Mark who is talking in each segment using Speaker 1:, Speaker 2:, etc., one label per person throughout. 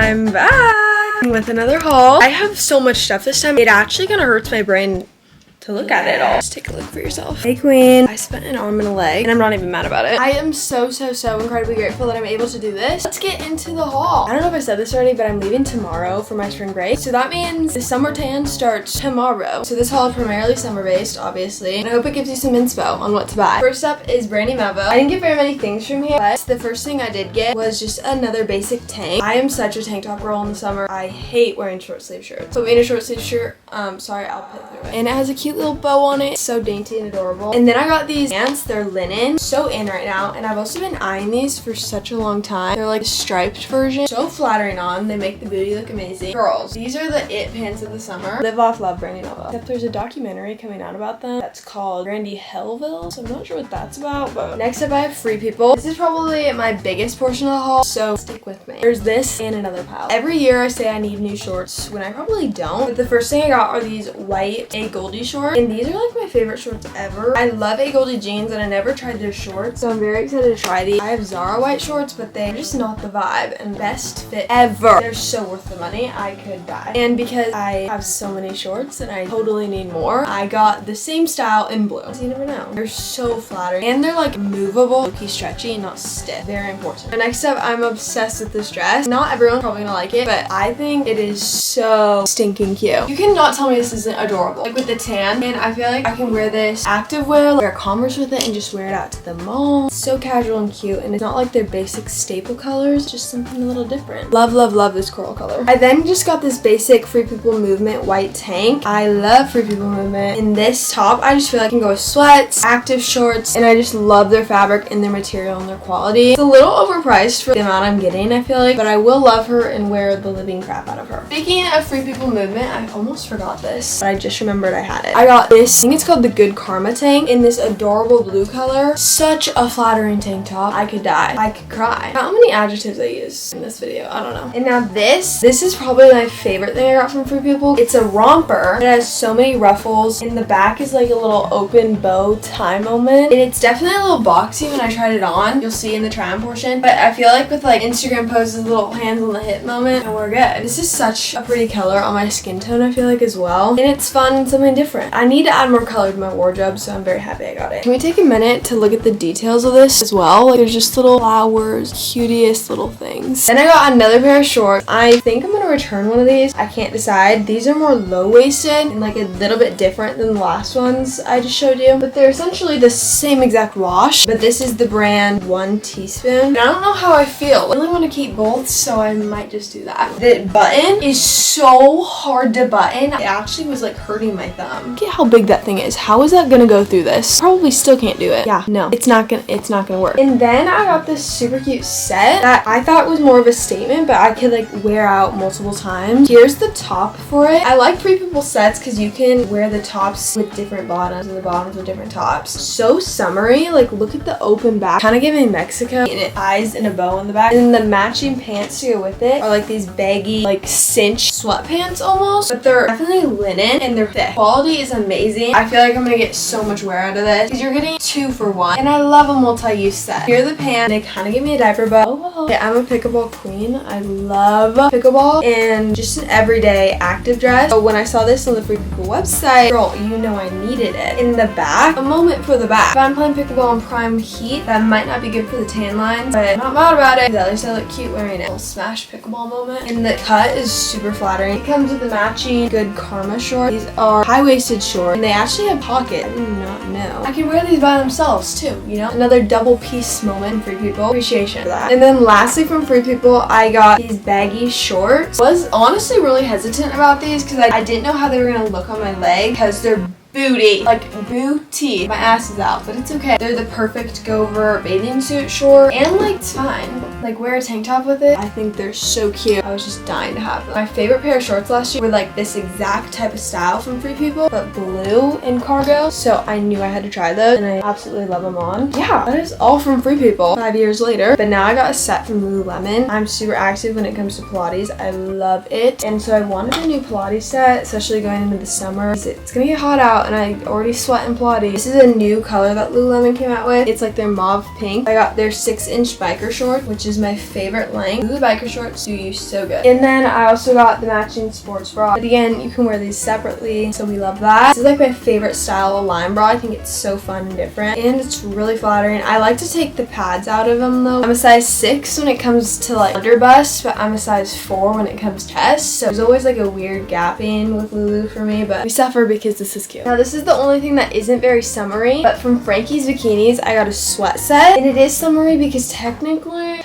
Speaker 1: I'm back with another haul. I have so much stuff this time. It actually kind of hurts my brain to look at it all. Just take a look for yourself. Hey queen. I spent an arm and a leg and I'm not even mad about it. I am so incredibly grateful that I'm able to do this. Let's get into the haul. I don't know if I said this already, but I'm leaving tomorrow for my spring break. So that means the summer tan starts tomorrow. So this haul is primarily summer based, obviously. And I hope it gives you some inspo on what to buy. First up is Brandy Melville. I didn't get very many things from here, but the first thing I did get was just another basic tank. I am such a tank top girl in the summer. I hate wearing short sleeve shirts. Put me in a short sleeve shirt. Sorry, I'll put through it. And it has a cute little bow on it. It's so dainty and adorable. And then I got these pants. They're linen. So in right now. And I've also been eyeing these for such a long time. They're like a striped version. So flattering on. They make the booty look amazing. Girls, these are the it pants of the summer. Live off love Brandy Melville. Except there's a documentary coming out about them that's called Brandy Hellville. So I'm not sure what that's about. But next up I have Free People. This is probably my biggest portion of the haul. So stick with me. There's this and another pile. Every year I say I need new shorts when I probably don't. But the first thing I got are these white A Goldie shorts. And these are like my favorite shorts ever. I love A Goldie jeans and I never tried their shorts. So I'm very excited to try these. I have Zara white shorts, but they're just not the vibe and best fit ever. They're so worth the money. I could die. And because I have so many shorts and I totally need more, I got the same style in blue. So you never know. They're so flattering. And they're like movable, low-key stretchy, not stiff. Very important. And next up, I'm obsessed with this dress. Not everyone's probably gonna like it, but I think it is so stinking cute. You cannot tell me this isn't adorable. Like with the tan, and I feel like I can wear this activewear, wear Converse with it, and just wear it out to the mall. It's so casual and cute, and it's not like their basic staple colors, just something a little different. Love this coral color. I then just got this basic Free People Movement white tank. I love Free People Movement. In this top, I just feel like I can go with sweats, active shorts, and I just love their fabric and their material and their quality. It's a little overpriced for the amount I'm getting, I feel like, but I will love her and wear the living crap out of her. Speaking of Free People Movement, I almost forgot this, but I just remembered I had it. I got this, I think it's called the Good Karma tank in this adorable blue color. Such a flattering tank top. I could die. I could cry. How many adjectives I use in this video? I don't know. And now this is probably my favorite thing I got from Free People. It's a romper. It has so many ruffles. In the back is like a little open bow tie moment. And it's definitely a little boxy when I tried it on. You'll see in the try on portion. But I feel like with like Instagram poses, little hands on the hip moment, and we're good. This is such a pretty color on my skin tone, I feel like, as well. And it's fun and something different. I need to add more color to my wardrobe, so I'm very happy I got it. Can we take a minute to look at the details of this as well? Like there's just little flowers, cutest little things. Then I got another pair of shorts. I think I'm gonna return one of these. I can't decide. These are more low-waisted and like a little bit different than the last ones I just showed you. But they're essentially the same exact wash. But this is the brand 1 Teaspoon. And I don't know how I feel. I really want to keep both, so I might just do that. The button is so hard to button. It actually was like hurting my thumb. Look at how big that thing is. How is that gonna go through this? Probably still can't do it. Yeah, no, it's not gonna work. And then I got this super cute set that I thought was more of a statement, but I could like wear out multiple times. Here's the top for it. I like Free People sets because you can wear the tops with different bottoms and the bottoms with different tops. So summery. Like look at the open back, kind of giving Mexico, and it ties in a bow in the back. And then the matching pants to go with it are like these baggy, like cinch sweatpants almost, but they're definitely linen and they're thick. Quality is amazing. I feel like I'm gonna get so much wear out of this because you're getting 2 for 1, and I love a multi-use set. Here are the pants. They kind of give me a diaper bow. Oh well. Okay, I'm a pickleball queen. I love pickleball and just an everyday active dress. So when I saw this on the Free People website, girl, you know I needed it. In the back, a moment for the back. If I'm playing pickleball in prime heat, that might not be good for the tan lines, but I'm not mad about it. At least I look cute wearing it. Little smash pickleball moment. And the cut is super flattering. It comes with the matching Good Karma shorts. These are high-waisted shorts, and they actually have pockets. I did not know. I can wear these by themselves too, you know? Another double piece moment from Free People. Appreciation for that. And then lastly from Free People, I got these baggy shorts. Was honestly really hesitant about these because I didn't know how they were gonna look on my leg because they're booty, like booty. My ass is out, but it's okay. They're the perfect go over bathing suit short, and like it's fine. Like wear a tank top with it. I think they're so cute. I was just dying to have them. My favorite pair of shorts last year were like this exact type of style from Free People, but blue and cargo. So I knew I had to try those, and I absolutely love them on. Yeah, that is all from Free People 5 years later. But now I got a set from Lululemon. I'm super active when it comes to Pilates. I love it, and so I wanted a new Pilates set, especially going into the summer. It's gonna get hot out. out and I already sweat and Pilates. This is a new color that Lululemon came out with. It's like their mauve pink. I got their 6-inch biker short, which is my favorite length. Lulu biker shorts do you so good. And then I also got the matching sports bra. But again, you can wear these separately, so we love that. This is like my favorite style of Lime bra. I think it's so fun and different, and it's really flattering. I like to take the pads out of them though. I'm a size 6 when it comes to like under bust, but I'm a size 4 when it comes to chest, so there's always like a weird gapping with Lulu for me, but we suffer because this is cute. Now this is the only thing that isn't very summery, but from Frankie's Bikinis I got a sweat set, and it is summery because technically,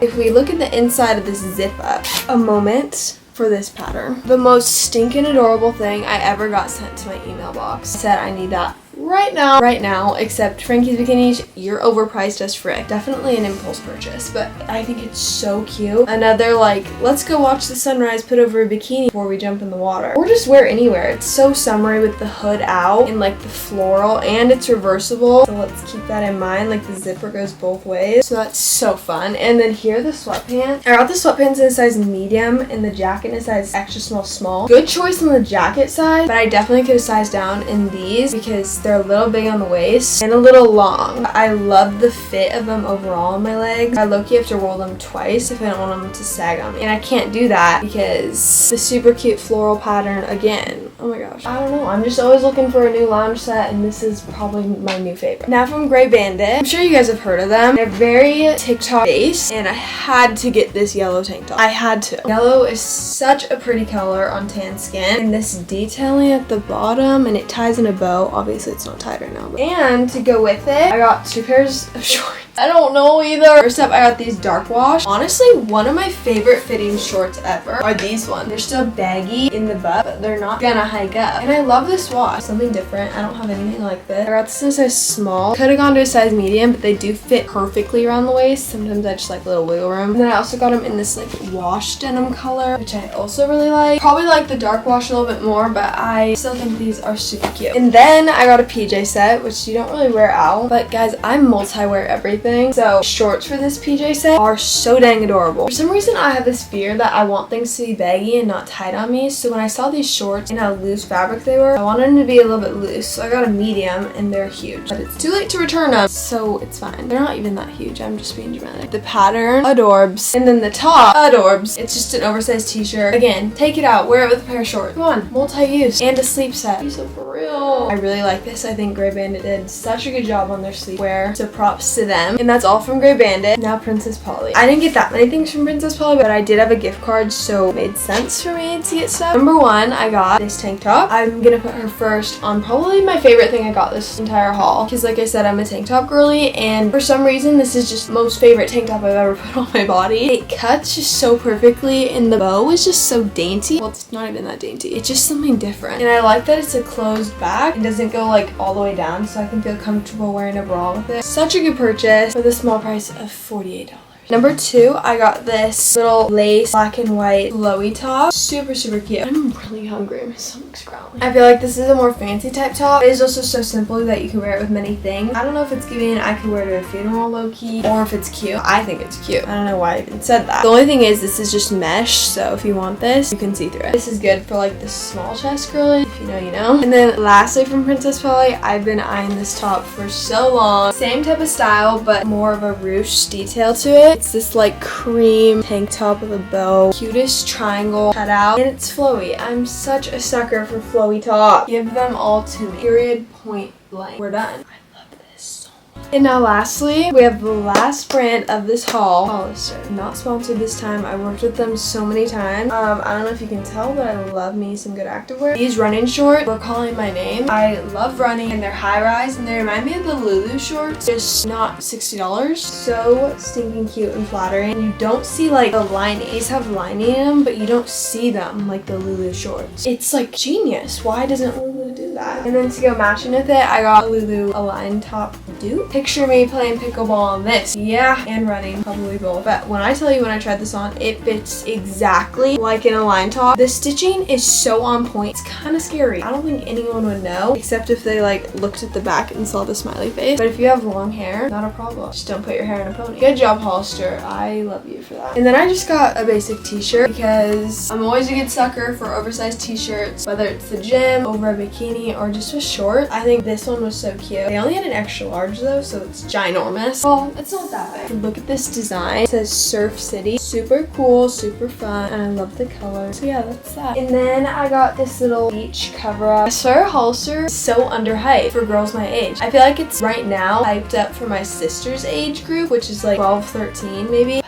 Speaker 1: if we look at the inside of this zip up, a moment for this pattern. The most stinking adorable thing I ever got sent to my email box. I said I need that right now, except Frankie's Bikinis, you're overpriced as frick. Definitely an impulse purchase, but I think it's so cute. Another like, let's go watch the sunrise, put over a bikini before we jump in the water. Or just wear anywhere. It's so summery with the hood out and like the floral, and it's reversible. So let's keep that in mind. Like the zipper goes both ways. So that's so fun. And then here are the sweatpants. I got the sweatpants in a size medium and the jacket in a size extra small. Good choice on the jacket side, but I definitely could have sized down in these because they're a little big on the waist and a little long. I love the fit of them overall on my legs. I low-key have to roll them twice if I don't want them to sag on me. And I can't do that because the super cute floral pattern again. Oh my gosh. I don't know. I'm just always looking for a new lounge set, and this is probably my new favorite. Now from Grey Bandit. I'm sure you guys have heard of them. They're very TikTok based, and I had to get this yellow tank top. I had to. Yellow is such a pretty color on tan skin, and this detailing at the bottom, and it ties in a bow. Obviously it's not tied right now, but. And to go with it, I got 2 pairs of shorts. I don't know either. First up, I got these dark wash. Honestly, one of my favorite fitting shorts ever are these ones. They're still baggy in the butt, but they're not gonna hike up. And I love this wash. Something different. I don't have anything like this. I got this in a size small. Could have gone to a size medium, but they do fit perfectly around the waist. Sometimes I just like a little wiggle room. And then I also got them in this like wash denim color, which I also really like. Probably like the dark wash a little bit more, but I still think these are super cute. And then I got a PJ set, which you don't really wear out. But guys, I multi-wear everything. So shorts for this PJ set are so dang adorable. For some reason, I have this fear that I want things to be baggy and not tight on me. So when I saw these shorts and how loose fabric they were, I wanted them to be a little bit loose. So I got a medium, and they're huge. But it's too late to return them, so it's fine. They're not even that huge. I'm just being dramatic. The pattern, adorbs. And then the top, adorbs. It's just an oversized t-shirt. Again, take it out, wear it with a pair of shorts. Come on, multi-use. And a sleep set. So for real. I really like this. I think Grey Bandit did such a good job on their sleepwear. So props to them. And that's all from Grey Bandit. Now Princess Polly. I didn't get that many things from Princess Polly, but I did have a gift card, so it made sense for me to get stuff. Number 1, I got this tank top. I'm gonna put her first on probably my favorite thing I got this entire haul, because like I said, I'm a tank top girly, and for some reason this is just the most favorite tank top I've ever put on my body. It cuts just so perfectly, and the bow is just so dainty. Well, it's not even that dainty. It's just something different, and I like that it's a closed back. It doesn't go like all the way down, so I can feel comfortable wearing a bra with it. Such a good purchase for the small price of $48. Number 2, I got this little lace black and white flowy top. Super cute. I'm really hungry. My stomach's growling. I feel like this is a more fancy type top. It is also so simple that you can wear it with many things. I don't know if it's giving I could wear to a funeral low-key, or if it's cute. I think it's cute. I don't know why I even said that. The only thing is this is just mesh, so if you want this, you can see through it. This is good for like the small chest girly. If you know, you know. And then lastly from Princess Polly, I've been eyeing this top for so long. Same type of style, but more of a ruched detail to it. It's this like cream tank top with a bow. Cutest triangle cut out, and it's flowy. I'm such a sucker for flowy top. Give them all to me. Period, point blank. We're done. I love this so much. And now lastly, we have the last brand of this haul, Hollister. Not sponsored this time. I worked with them so many times. I don't know if you can tell, but I love me some good activewear. These running shorts were calling my name. I love running, and they're high rise, and they remind me of the Lulu shorts, just not $60. So stinking cute and flattering. You don't see like the lining. These have lining in them, but you don't see them like the Lulu shorts. It's like genius. Why doesn't Lulu do that? And then to go matching with it, I got a Lulu Align top dupe. Picture me playing pickleball on this. Yeah, and running, probably both. But when I tell you, when I tried this on, it fits exactly like an Align top. The stitching is so on point. It's kind of scary. I don't think anyone would know, except if they like looked at the back and saw the smiley face. But if you have long hair, not a problem. Just don't put your hair in a pony. Good job, Hollister. I love you for that. And then I just got a basic t-shirt because I'm always a good sucker for oversized t-shirts, whether it's the gym, over a bikini, bikini or just with shorts. I think this one was so cute. They only had an extra large though, so it's ginormous. Well, it's not that big. Look at this design. It says Surf City. Super cool, super fun, and I love the color. So yeah, that's that. And then I got this little beach cover up. I swear Hollister is so underhyped for girls my age. I feel like it's right now hyped up for my sister's age group, which is like 12, 13 maybe.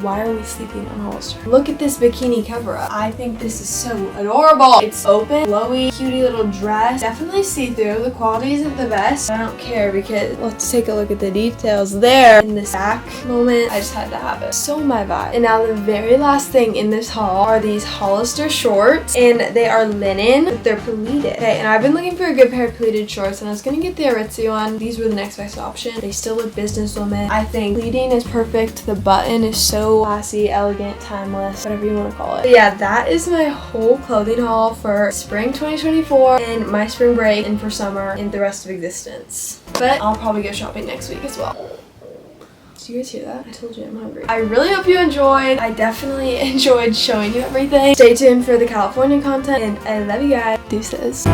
Speaker 1: Why are we sleeping on Hollister? Look at this bikini cover up. I think this is so adorable. It's open, flowy, cutie little dress. Definitely see-through. The quality isn't the best. I don't care because let's take a look at the details there. In this back moment, I just had to have it. So my vibe. And now the very last thing in this haul are these Hollister shorts, and they are linen, but they're pleated. Okay, and I've been looking for a good pair of pleated shorts, and I was gonna get the Aritzia one. These were the next best option. They still look businesswoman. I think pleating is perfect. The button is so classy, elegant, timeless, whatever you want to call it. But yeah, that is my whole clothing haul for spring 2024 and my spring break and for summer and the rest of existence. But I'll probably go shopping next week as well. Did you guys hear that? I told you I'm hungry. I really hope you enjoyed. I definitely enjoyed showing you everything. Stay tuned for the California content, and I love you guys. Deuces.